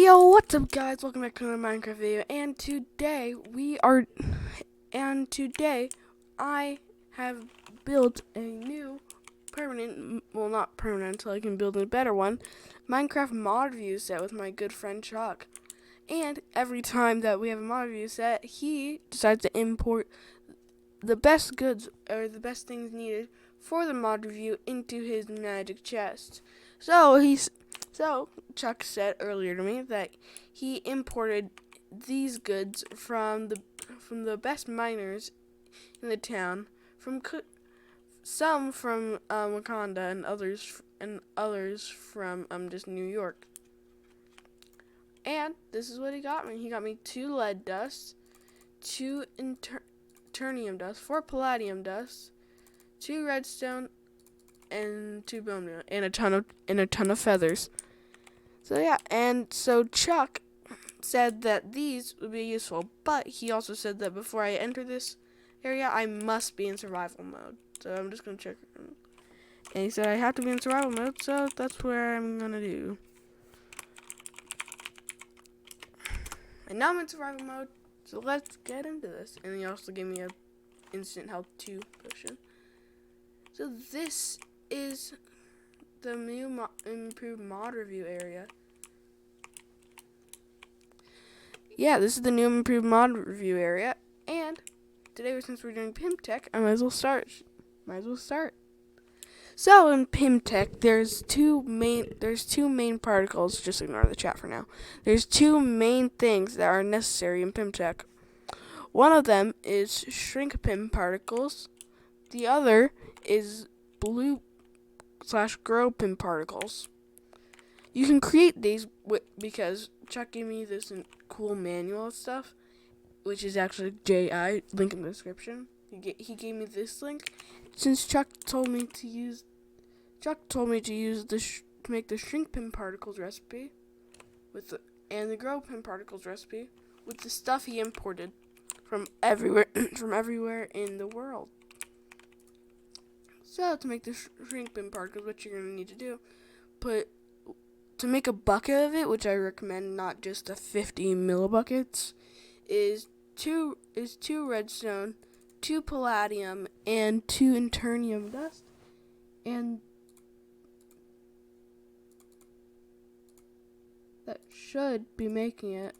Yo, what's up guys? Welcome back to another Minecraft video, and today I have built a new permanent, well not permanent until I can build a better one, Minecraft mod view set with my good friend Chuck. And every time that we have a mod view set, he decides to import the best goods or the best things needed for the mod review into his magic chest. So Chuck said earlier to me that he imported these goods from the best miners in the town, some from Wakanda and others from just New York. And this is what he got me. He got me 2 lead dust, 2 ternium dust, 4 palladium dust, 2 redstone, and 2 bone meal, and a ton of feathers. So yeah, and so Chuck said that these would be useful, but he also said that before I enter this area, I must be in survival mode. So I'm just gonna check. And he said I have to be in survival mode, so that's where I'm gonna do. And now I'm in survival mode, so let's get into this. And he also gave me a instant health 2 potion. So this is the new improved mod review area. Yeah, this is the new improved mod review area. And today, since we're doing Pym Tech, I might as well start. So in Pym Tech, there's two main particles. Just ignore the chat for now. There's 2 main things that are necessary in Pym Tech. One of them is shrink Pym particles. The other is blue/grow Pym particles. You can create these because Chuck gave me this cool manual and stuff, which is actually JI, link in the description. He gave me this link since Chuck told me to use this to make the shrink Pym particles recipe and the grow Pym particles recipe with the stuff he imported from everywhere in the world. So to make the shrink Pym particles, what you're gonna need to do, to make a bucket of it, which I recommend, not just the 50 millibuckets, is 2 redstone, 2 palladium, and 2 ternium dust, and that should be making it.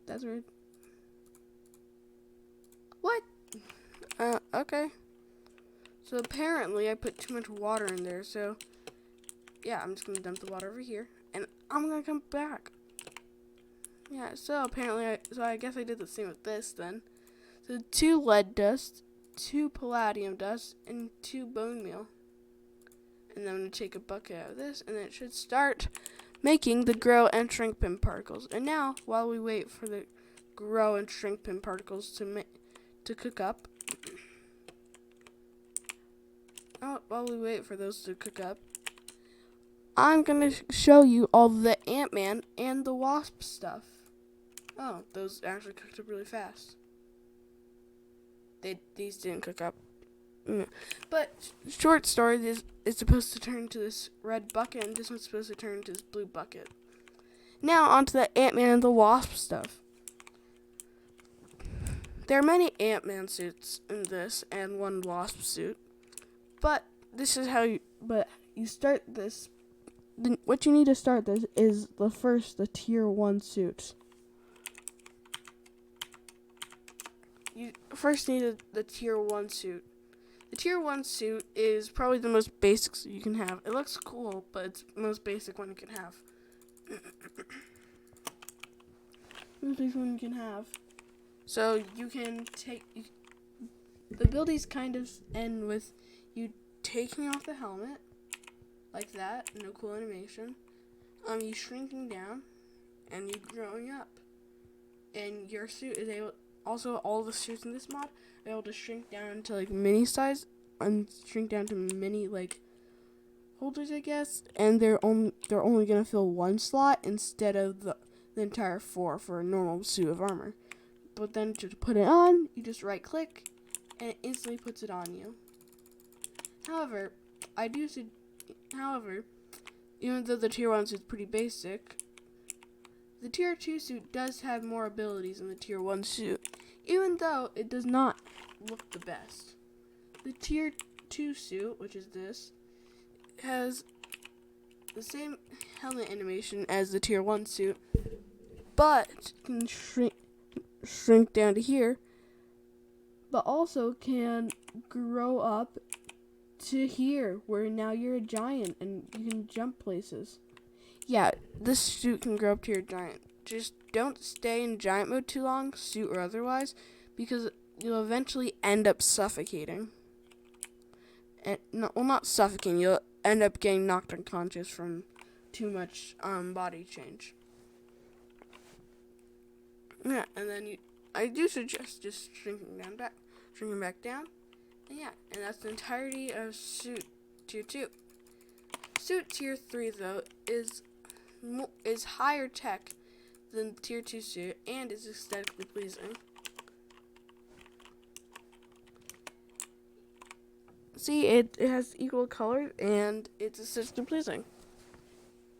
That's weird. What? Okay. So apparently I put too much water in there, so yeah, I'm just gonna dump the water over here, and I'm gonna come back. Yeah, so apparently I guess I did the same with this then. So 2 lead dust, 2 palladium dust, and 2 bone meal. And then I'm gonna take a bucket out of this, and then it should start making the grow and shrink Pym particles. And now, while we wait for the grow and shrink Pym particles to cook up, while we wait for those to cook up, I'm gonna show you all the AntMan and the wasp stuff. Oh, those actually cooked up really fast. These didn't cook up. But short story, this is supposed to turn into this red bucket, and this one's supposed to turn into this blue bucket. Now onto the AntMan and the wasp stuff. There are many AntMan suits in this and 1 wasp suit, but this is how you start this. What you need to start this is the tier 1 suit. You first need the tier 1 suit. The tier 1 suit is probably the most basic suit you can have. It looks cool, but it's the most basic one you can have. Most basic one you can have. So you can the abilities kind of end with you taking off the helmet, like that, no cool animation. You shrinking down, and you growing up. And your suit is able. Also, all the suits in this mod are able to shrink down to like mini size and shrink down to mini like holders, I guess. And they're only gonna fill 1 slot instead of the entire 4 for a normal suit of armor. But then to put it on, you just right click, and it instantly puts it on you. However, however, even though the tier 1 suit's pretty basic, the tier 2 suit does have more abilities than the tier 1 suit, even though it does not look the best. The tier 2 suit, which is this, has the same helmet animation as the tier 1 suit, but can shrink down to here, but also can grow up to here, where now you're a giant and you can jump places. Yeah, this suit can grow up to your giant. Just don't stay in giant mode too long, suit or otherwise, because you'll eventually end up suffocating. And not suffocating, you'll end up getting knocked unconscious from too much body change. Yeah, and then I do suggest just shrinking back down. And yeah, and that's the entirety of suit tier 2. Suit tier 3 though is higher tech than tier 2 suit and is aesthetically pleasing. See, it has equal colors and it's aesthetically pleasing.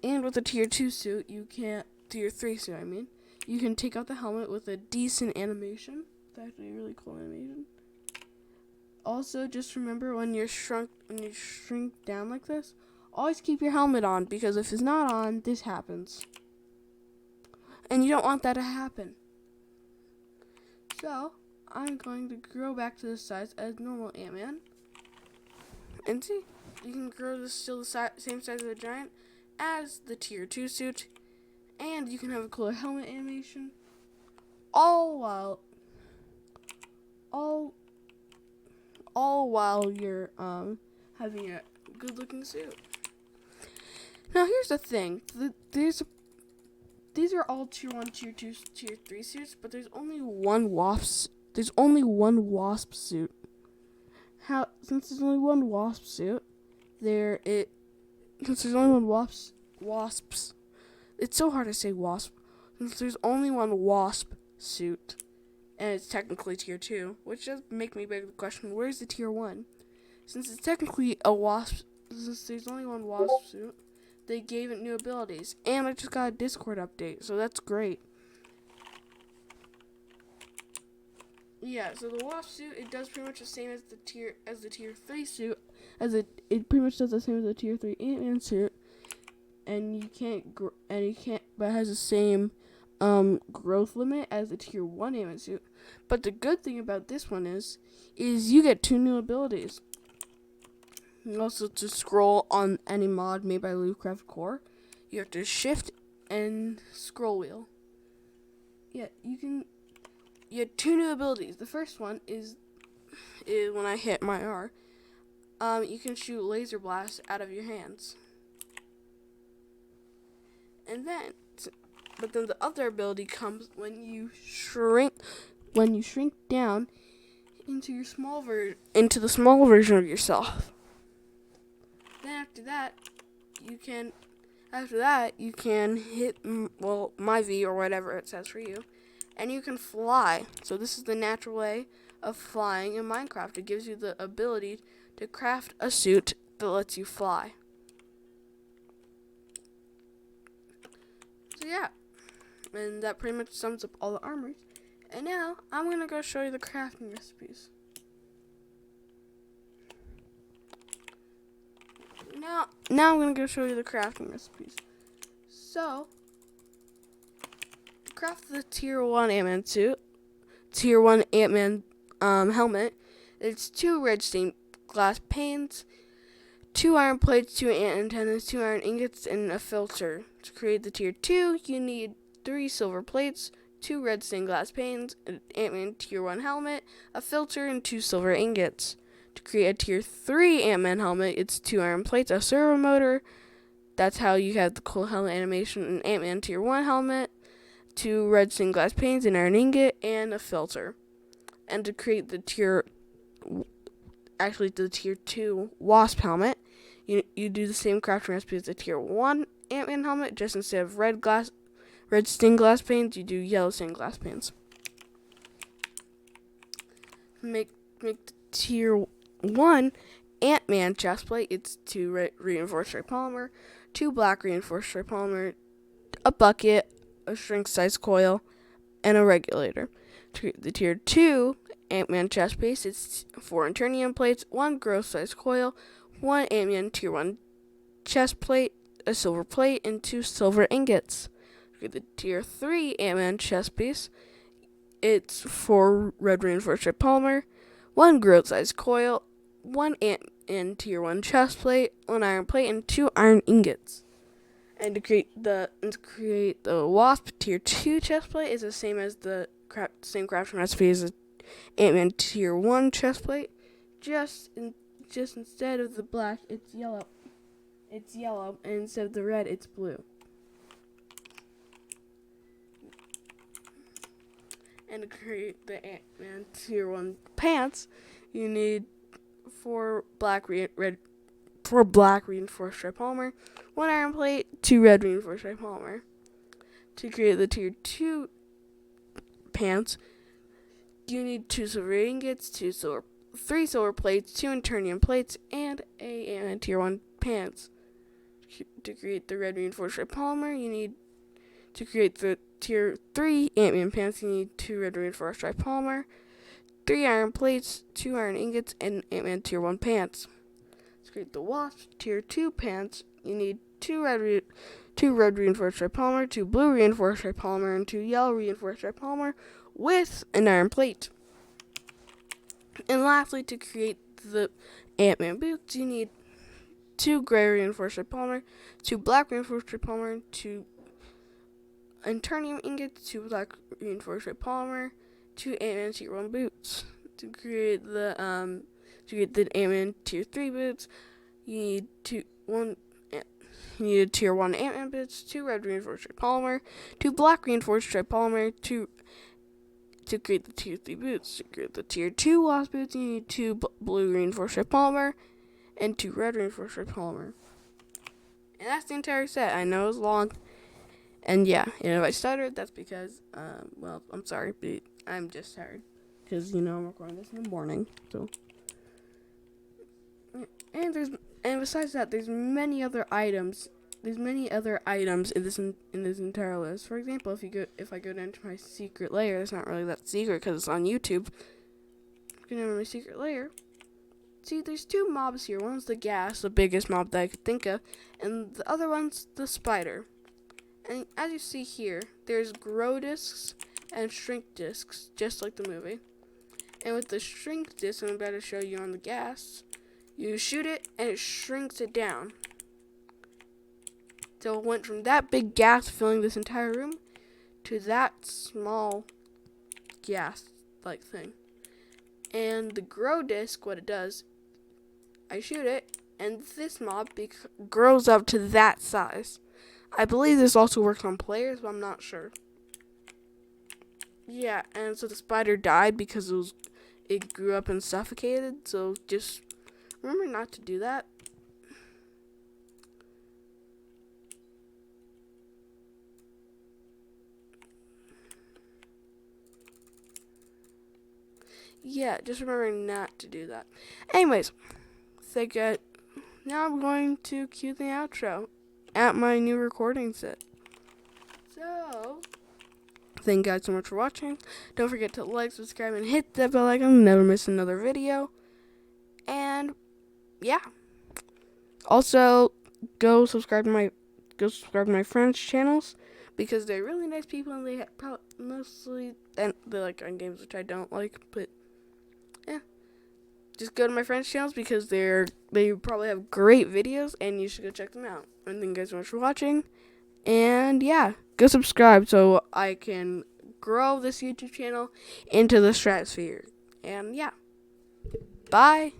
And with a tier 2 suit, tier 3 suit I mean, you can take out the helmet with a decent animation. It's actually a really cool animation. Also, just remember when you shrink down like this, always keep your helmet on, because if it's not on, this happens. And you don't want that to happen. So, I'm going to grow back to the size as normal AntMan. And see, you can grow this still the same size of a giant as the tier 2 suit. And you can have a cooler helmet animation. All while you're having a good looking suit. Now here's the thing. These are all tier 1, tier 2, tier 3 suits, but there's only one wasp suit. Since there's only one wasp suit, since there's only one wasps, it's so hard to say wasp. Since there's only one wasp suit, and it's technically tier 2, which does make me beg the question, where's the tier 1? Since it's technically since there's only one wasp suit, they gave it new abilities, and I just got a Discord update, so that's great. Yeah, so the wasp suit, it does pretty much the same as the tier 3 suit, it pretty much does the same as the tier 3 AntMan suit, and but it has the same growth limit as the tier 1 AntMan suit. But the good thing about this one is you get 2 new abilities. Also, to scroll on any mod made by Lootcraft Core, you have to shift and scroll wheel. Yeah, you have 2 new abilities. The first one is when I hit my R, you can shoot laser blasts out of your hands. But then the other ability comes when you shrink down into the small version of yourself. Then after that, you can hit my V or whatever it says for you, and you can fly. So this is the natural way of flying in Minecraft. It gives you the ability to craft a suit that lets you fly. So yeah, and that pretty much sums up all the armors. And now I'm going to go show you the crafting recipes. Now I'm going to go show you the crafting recipes. So, to craft the tier 1 AntMan suit, tier 1 AntMan helmet, it's 2 red stained glass panes, 2 iron plates, 2 ant antennas, 2 iron ingots, and a filter. To create the tier 2, you need 3 silver plates, 2 red stained glass panes, an AntMan tier 1 helmet, a filter, and 2 silver ingots. To create a tier 3 AntMan helmet, it's 2 iron plates, a servo motor. That's how you have the cool helmet animation. An AntMan tier 1 helmet, 2 red stained glass panes, an iron ingot, and a filter. And to create the tier 2 wasp helmet, you do the same crafting recipe as the tier 1 AntMan helmet, just instead of red stained glass panes, you do yellow stained glass panes. Make the tier 1 AntMan chest plate. It's 2 reinforced stripe polymer, 2 black reinforced stripe polymer, a bucket, a shrink size coil, and a regulator. To create the tier 2 AntMan chest piece, it's 4 Internium plates, 1 growth size coil, 1 AntMan tier 1 chest plate, a silver plate, and 2 silver ingots. To create the tier 3 AntMan chest piece, it's 4 red reinforced stripe polymer, 1 growth size coil, 1 AntMan tier 1 chest plate, 1 iron plate, and 2 iron ingots. And to create the Wasp tier 2 chest plate is the same as the same crafting recipe as the AntMan tier 1 chest plate. Just instead of the black, it's yellow. It's yellow, and instead of the red, it's blue. And to create the AntMan tier 1 pants, you need 4 black reinforced stripe polymer, 1 iron plate, 2 red reinforced stripe polymer. To create the tier 2 pants, you need 2 silver ingots, 3 silver plates, 2 Internium plates, and a AntMan tier 1 pants. To create the red reinforced stripe polymer, you need to create the tier 3 AntMan pants, you need 2 red reinforced stripe polymer, 3 iron plates, 2 iron ingots, and AntMan tier 1 pants. To create the Wasp tier 2 pants, you need 2 red reinforced stripe polymer, 2 blue reinforced stripe polymer, and 2 yellow reinforced stripe polymer with an iron plate. And lastly, to create the AntMan boots, you need 2 gray reinforced stripe polymer, 2 black reinforced stripe polymer, 2 Internium ingots, 2 black reinforced stripe polymer, 2 AntMan tier 1 boots. To create the AntMan tier 3 boots, you need a tier 1 AntMan boots, 2 red reinforced stripe polymer, 2 black reinforced stripe polymer, to create the tier 3 boots. To create the tier 2 Wasp boots, you need 2 blue reinforced stripe polymer and 2 red reinforced stripe polymer. And that's the entire set. I know it's long. And yeah, and if I stuttered, that's because, I'm sorry, but I'm just tired. Because, I'm recording this in the morning. So, and besides that, there's many other items. There's many other items in this entire list. For example, if I go down to my secret lair, it's not really that secret because it's on YouTube. Go down to my secret lair. See, there's 2 mobs here. One's the gas, the biggest mob that I could think of, and the other one's the spider. And as you see here, there's grow discs and shrink discs, just like the movie. And with the shrink disc, I'm about to show you on the gas, you shoot it and it shrinks it down. So it went from that big gas filling this entire room to that small gas-like thing. And the grow disc, what it does, I shoot it, and this mob grows up to that size. I believe this also works on players, but I'm not sure. Yeah, and so the spider died because it grew up and suffocated, so just remember not to do that. Yeah, just remember not to do that. Anyways, now I'm going to cue the outro at my new recording set. So, thank you guys so much for watching. Don't forget to like, subscribe, and hit that bell icon. Never miss another video. And yeah. Also, go subscribe to my friends' channels because they're really nice people and they they like on games which I don't like, but yeah. Just go to my friends' channels because they probably have great videos and you should go check them out. And thank you guys so much for watching. And yeah, go subscribe so I can grow this YouTube channel into the stratosphere. And yeah, bye.